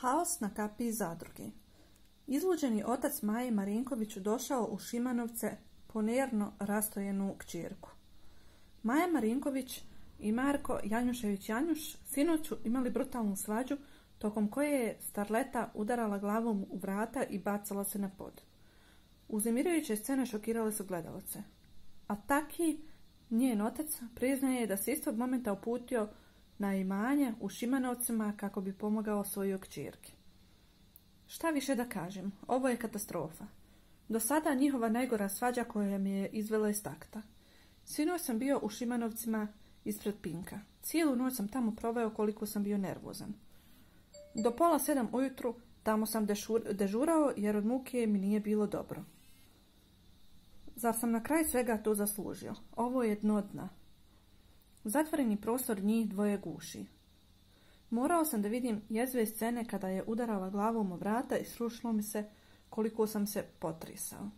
Haos na kapiji zadruge. Izluđeni otac Maje Marinković došao u Šimanovce po nervno rastojenu kćerku. Maja Marinković i Marko Janjušević-Janjuš sinoć su imali brutalnu svađu tokom koje je starleta udarala glavom u vrata i bacala se na pod. Uznemirujuće scene šokirale su gledalce. A Taki, njen otac, priznaje da se istog momenta uputio na imanje u Šimanovcima kako bi pomogao svojoj kćerki. Šta više da kažem, ovo je katastrofa. Do sada njihova najgora svađa koja me je izvela iz takta. Sinoć sam bio u Šimanovcima ispred Pinka. Cijelu noć sam tamo proveo koliko sam bio nervozan. Do 6:30 ujutru tamo sam dežurao jer od muke mi nije bilo dobro. Zar sam na kraj svega to zaslužio? Ovo je dno dna. Zatvoreni prostor njih dvoje guši. Morao sam da vidim jezve scene kada je udarala glavom o vrata i srušilo mi se koliko sam se potresao.